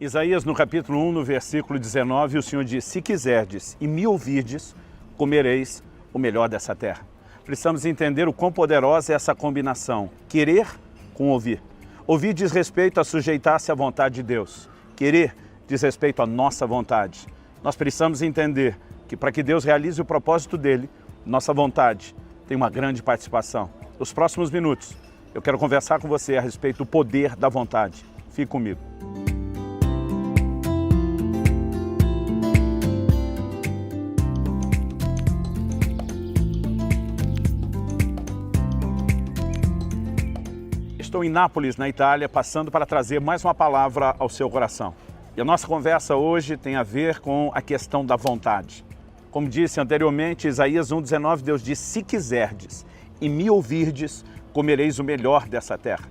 Isaías, no capítulo 1, no versículo 19, o Senhor diz: se quiserdes e me ouvirdes, comereis o melhor dessa terra. Precisamos entender o quão poderosa é essa combinação, querer com ouvir. Ouvir diz respeito a sujeitar-se à vontade de Deus. Querer diz respeito à nossa vontade. Nós precisamos entender que para que Deus realize o propósito dele, nossa vontade tem uma grande participação. Nos próximos minutos, eu quero conversar com você a respeito do poder da vontade. Fique comigo. Estou em Nápoles, na Itália, passando para trazer mais uma palavra ao seu coração. E a nossa conversa hoje tem a ver com a questão da vontade. Como disse anteriormente, Isaías 1,19, Deus diz: se quiserdes e me ouvirdes, comereis o melhor dessa terra.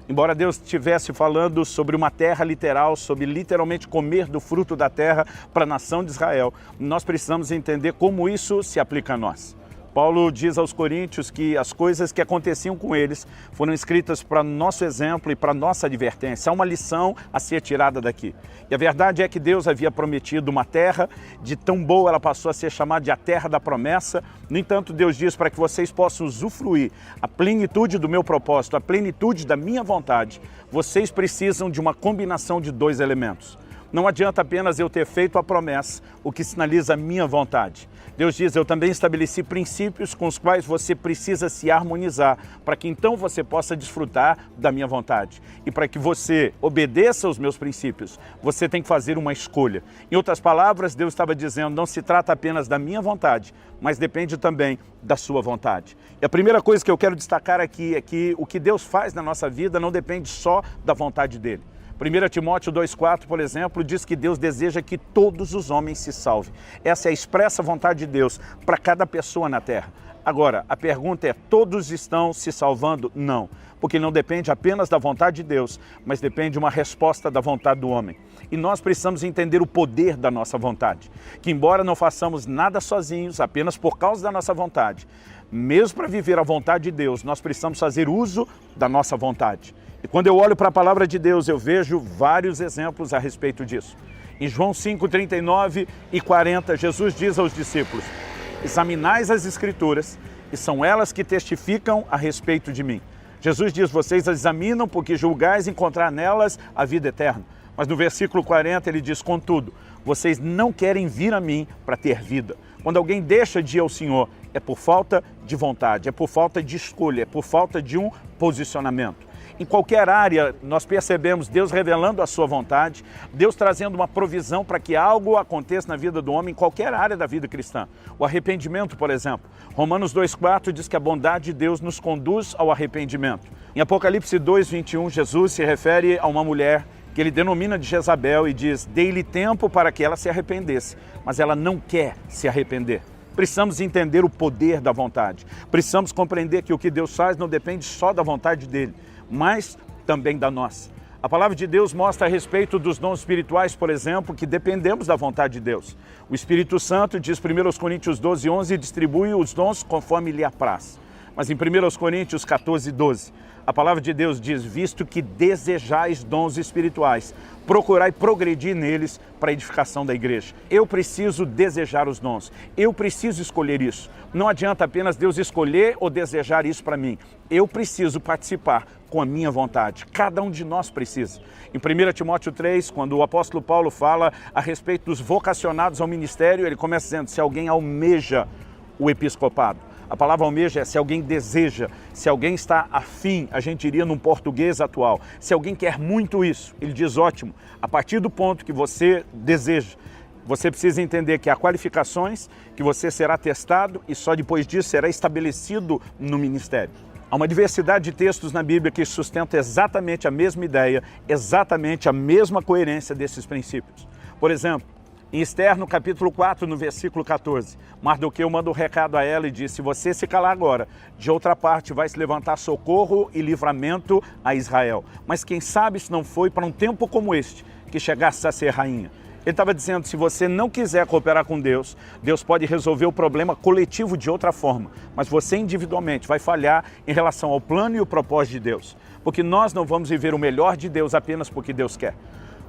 Embora Deus estivesse falando sobre uma terra literal, sobre literalmente comer do fruto da terra para a nação de Israel, nós precisamos entender como isso se aplica a nós. Paulo diz aos Coríntios que as coisas que aconteciam com eles foram escritas para nosso exemplo e para nossa advertência. Há uma lição a ser tirada daqui. E a verdade é que Deus havia prometido uma terra, de tão boa ela passou a ser chamada de a terra da promessa. No entanto, Deus diz: para que vocês possam usufruir a plenitude do meu propósito, a plenitude da minha vontade, vocês precisam de uma combinação de dois elementos. Não adianta apenas eu ter feito a promessa, o que sinaliza a minha vontade. Deus diz: eu também estabeleci princípios com os quais você precisa se harmonizar, para que então você possa desfrutar da minha vontade. E para que você obedeça aos meus princípios, você tem que fazer uma escolha. Em outras palavras, Deus estava dizendo: não se trata apenas da minha vontade, mas depende também da sua vontade. E a primeira coisa que eu quero destacar aqui é que o que Deus faz na nossa vida não depende só da vontade dele. 1 Timóteo 2,4, por exemplo, diz que Deus deseja que todos os homens se salvem. Essa é a expressa vontade de Deus para cada pessoa na terra. Agora, a pergunta é: todos estão se salvando? Não, porque não depende apenas da vontade de Deus, mas depende de uma resposta da vontade do homem. E nós precisamos entender o poder da nossa vontade, que embora não façamos nada sozinhos, apenas por causa da nossa vontade, mesmo para viver a vontade de Deus, nós precisamos fazer uso da nossa vontade. E quando eu olho para a palavra de Deus, eu vejo vários exemplos a respeito disso. Em João 5, 39 e 40, Jesus diz aos discípulos: examinais as Escrituras, e são elas que testificam a respeito de mim. Jesus diz: vocês as examinam porque julgais encontrar nelas a vida eterna. Mas no versículo 40 ele diz: contudo, vocês não querem vir a mim para ter vida. Quando alguém deixa de ir ao Senhor, é por falta de vontade, é por falta de escolha, é por falta de um posicionamento. Em qualquer área, nós percebemos Deus revelando a sua vontade, Deus trazendo uma provisão para que algo aconteça na vida do homem, em qualquer área da vida cristã. O arrependimento, por exemplo. Romanos 2,4 diz que a bondade de Deus nos conduz ao arrependimento. Em Apocalipse 2,21, Jesus se refere a uma mulher que ele denomina de Jezabel e diz: dei-lhe tempo para que ela se arrependesse, mas ela não quer se arrepender. Precisamos entender o poder da vontade. Precisamos compreender que o que Deus faz não depende só da vontade dele, mas também da nossa. A palavra de Deus mostra a respeito dos dons espirituais, por exemplo, que dependemos da vontade de Deus. O Espírito Santo, diz 1 Coríntios 12:11, distribui os dons conforme lhe apraz. Mas em 1 Coríntios 14:12, a palavra de Deus diz: visto que desejais dons espirituais, procurai progredir neles para a edificação da igreja. Eu preciso desejar os dons, eu preciso escolher isso. Não adianta apenas Deus escolher ou desejar isso para mim. Eu preciso participar com a minha vontade. Cada um de nós precisa. Em 1 Timóteo 3, quando o apóstolo Paulo fala a respeito dos vocacionados ao ministério, ele começa dizendo: se alguém almeja o episcopado. A palavra almeja é se alguém deseja, se alguém está afim, a gente diria num português atual. Se alguém quer muito isso, ele diz: ótimo, a partir do ponto que você deseja, você precisa entender que há qualificações, que você será testado e só depois disso será estabelecido no ministério. Há uma diversidade de textos na Bíblia que sustentam exatamente a mesma ideia, exatamente a mesma coerência desses princípios. Por exemplo, em Esther, no capítulo 4, no versículo 14, Mardoqueu manda um recado a ela e diz: se você se calar agora, de outra parte vai se levantar socorro e livramento a Israel. Mas quem sabe se não foi para um tempo como este que chegasse a ser rainha. Ele estava dizendo: se você não quiser cooperar com Deus, Deus pode resolver o problema coletivo de outra forma, mas você individualmente vai falhar em relação ao plano e o propósito de Deus, porque nós não vamos viver o melhor de Deus apenas porque Deus quer.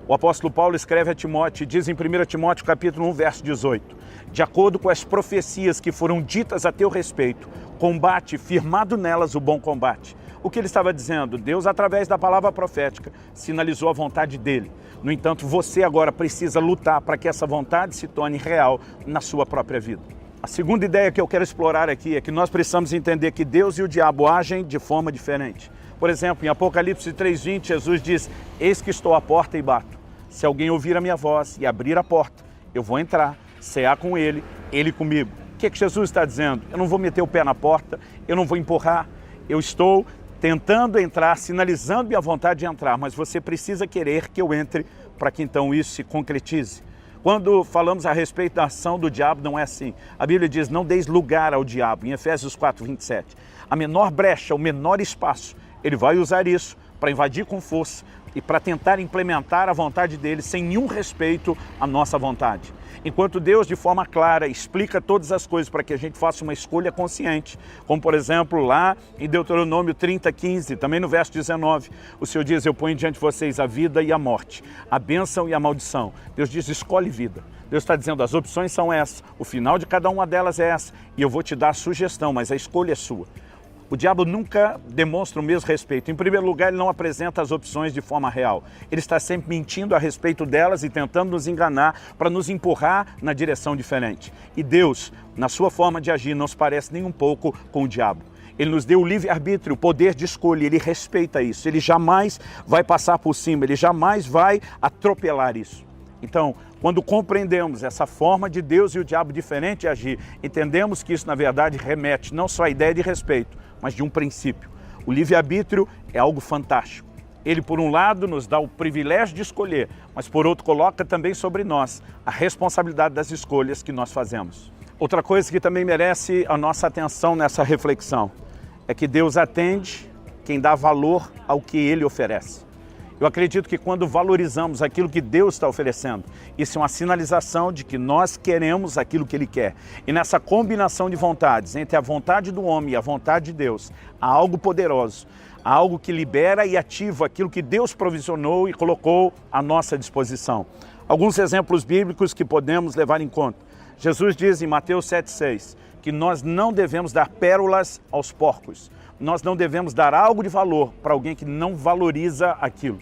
O apóstolo Paulo escreve a Timóteo, diz em 1 Timóteo capítulo 1, verso 18, de acordo com as profecias que foram ditas a teu respeito, combate, firmado nelas o bom combate. O que ele estava dizendo? Deus, através da palavra profética, sinalizou a vontade dele. No entanto, você agora precisa lutar para que essa vontade se torne real na sua própria vida. A segunda ideia que eu quero explorar aqui é que nós precisamos entender que Deus e o diabo agem de forma diferente. Por exemplo, em Apocalipse 3:20, Jesus diz, eis que estou à porta e bato. Se alguém ouvir a minha voz e abrir a porta, eu vou entrar, cear com ele, ele comigo. O que Jesus está dizendo? Eu não vou meter o pé na porta, eu não vou empurrar, eu estou tentando entrar, sinalizando minha vontade de entrar, mas você precisa querer que eu entre para que então isso se concretize. Quando falamos a respeito da ação do diabo, não é assim. A Bíblia diz, não deis lugar ao diabo, em Efésios 4:27. A menor brecha, o menor espaço, ele vai usar isso para invadir com força e para tentar implementar a vontade dele sem nenhum respeito à nossa vontade. Enquanto Deus, de forma clara, explica todas as coisas para que a gente faça uma escolha consciente, como por exemplo lá em Deuteronômio 30:15, também no verso 19, o Senhor diz, eu ponho diante de vocês a vida e a morte, a bênção e a maldição. Deus diz, escolhe vida. Deus está dizendo, as opções são essas, o final de cada uma delas é essa, e eu vou te dar a sugestão, mas a escolha é sua. O diabo nunca demonstra o mesmo respeito. Em primeiro lugar, ele não apresenta as opções de forma real. Ele está sempre mentindo a respeito delas e tentando nos enganar para nos empurrar na direção diferente. E Deus, na sua forma de agir, não se parece nem um pouco com o diabo. Ele nos deu o livre-arbítrio, o poder de escolha, ele respeita isso. Ele jamais vai passar por cima, ele jamais vai atropelar isso. Então, quando compreendemos essa forma de Deus e o diabo diferente de agir, entendemos que isso, na verdade, remete não só à ideia de respeito, mas de um princípio. O livre-arbítrio é algo fantástico. Ele, por um lado, nos dá o privilégio de escolher, mas, por outro, coloca também sobre nós a responsabilidade das escolhas que nós fazemos. Outra coisa que também merece a nossa atenção nessa reflexão é que Deus atende quem dá valor ao que Ele oferece. Eu acredito que quando valorizamos aquilo que Deus está oferecendo, isso é uma sinalização de que nós queremos aquilo que Ele quer. E nessa combinação de vontades, entre a vontade do homem e a vontade de Deus, há algo poderoso, há algo que libera e ativa aquilo que Deus provisionou e colocou à nossa disposição. Alguns exemplos bíblicos que podemos levar em conta. Jesus diz em Mateus 7:6 que nós não devemos dar pérolas aos porcos. Nós não devemos dar algo de valor para alguém que não valoriza aquilo.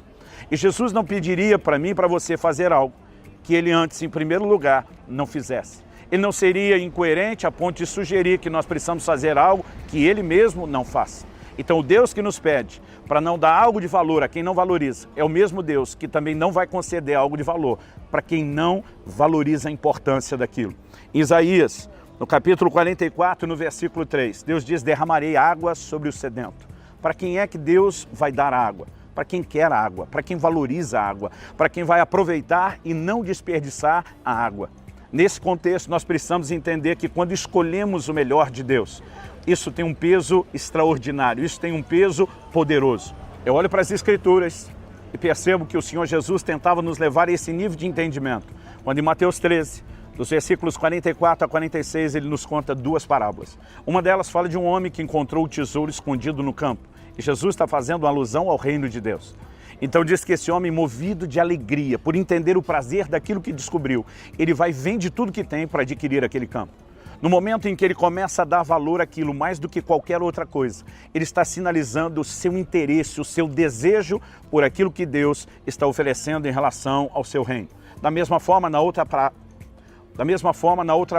E Jesus não pediria para mim e para você fazer algo que Ele antes, em primeiro lugar, não fizesse. Ele não seria incoerente a ponto de sugerir que nós precisamos fazer algo que Ele mesmo não faz. Então o Deus que nos pede para não dar algo de valor a quem não valoriza é o mesmo Deus que também não vai conceder algo de valor para quem não valoriza a importância daquilo. Em Isaías, no capítulo 44, no versículo 3, Deus diz, derramarei água sobre o sedento. Para quem é que Deus vai dar água? Para quem quer água, para quem valoriza a água, para quem vai aproveitar e não desperdiçar a água. Nesse contexto, nós precisamos entender que quando escolhemos o melhor de Deus, isso tem um peso extraordinário, isso tem um peso poderoso. Eu olho para as Escrituras e percebo que o Senhor Jesus tentava nos levar a esse nível de entendimento. Quando em Mateus 13, dos versículos 44 a 46, ele nos conta duas parábolas. Uma delas fala de um homem que encontrou o tesouro escondido no campo. E Jesus está fazendo uma alusão ao reino de Deus. Então diz que esse homem, movido de alegria, por entender o prazer daquilo que descobriu, ele vai e vende tudo que tem para adquirir aquele campo. No momento em que ele começa a dar valor àquilo mais do que qualquer outra coisa, ele está sinalizando o seu interesse, o seu desejo por aquilo que Deus está oferecendo em relação ao seu reino. Da mesma forma, na outra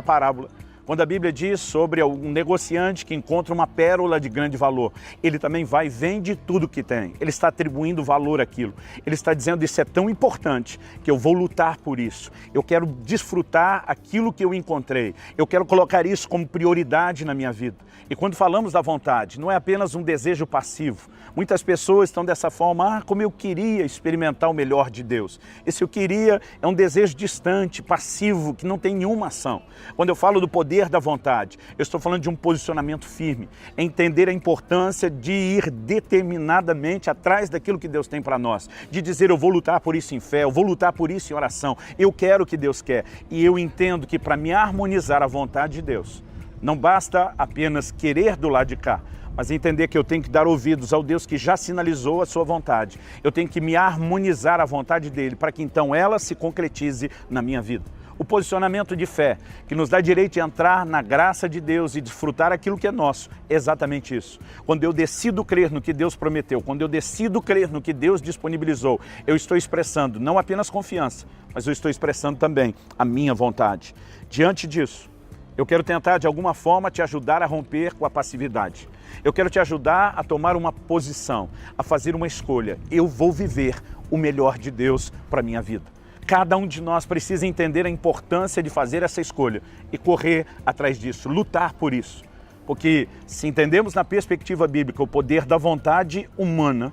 parábola, quando a Bíblia diz sobre um negociante que encontra uma pérola de grande valor, ele também vai e vende tudo que tem. Ele está atribuindo valor àquilo. Ele está dizendo, isso é tão importante que eu vou lutar por isso. Eu quero desfrutar aquilo que eu encontrei. Eu quero colocar isso como prioridade na minha vida. E quando falamos da vontade, não é apenas um desejo passivo. Muitas pessoas estão dessa forma, como eu queria experimentar o melhor de Deus. Esse eu queria é um desejo distante, passivo, que não tem nenhuma ação. Quando eu falo do poder da vontade, eu estou falando de um posicionamento firme, é entender a importância de ir determinadamente atrás daquilo que Deus tem para nós, de dizer eu vou lutar por isso em fé, eu vou lutar por isso em oração, eu quero o que Deus quer. E eu entendo que para me harmonizar à vontade de Deus, não basta apenas querer do lado de cá, mas entender que eu tenho que dar ouvidos ao Deus que já sinalizou a sua vontade. Eu tenho que me harmonizar à vontade dele para que então ela se concretize na minha vida. O posicionamento de fé, que nos dá direito de entrar na graça de Deus e desfrutar aquilo que é nosso, é exatamente isso. Quando eu decido crer no que Deus prometeu, quando eu decido crer no que Deus disponibilizou, eu estou expressando não apenas confiança, mas eu estou expressando também a minha vontade. Diante disso, eu quero tentar de alguma forma te ajudar a romper com a passividade. Eu quero te ajudar a tomar uma posição, a fazer uma escolha. Eu vou viver o melhor de Deus para a minha vida. Cada um de nós precisa entender a importância de fazer essa escolha e correr atrás disso, lutar por isso. Porque se entendemos na perspectiva bíblica o poder da vontade humana,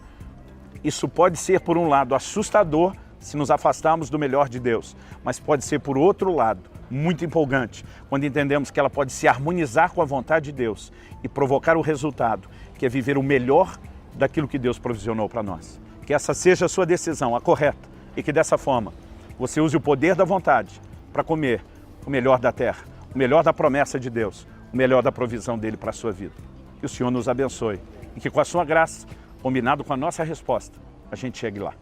isso pode ser, por um lado, assustador se nos afastarmos do melhor de Deus, mas pode ser, por outro lado, muito empolgante, quando entendemos que ela pode se harmonizar com a vontade de Deus e provocar o resultado, que é viver o melhor daquilo que Deus provisionou para nós. Que essa seja a sua decisão, a correta, e que dessa forma você use o poder da vontade para comer o melhor da terra, o melhor da promessa de Deus, o melhor da provisão dele para a sua vida. Que o Senhor nos abençoe e que com a sua graça, combinado com a nossa resposta, a gente chegue lá.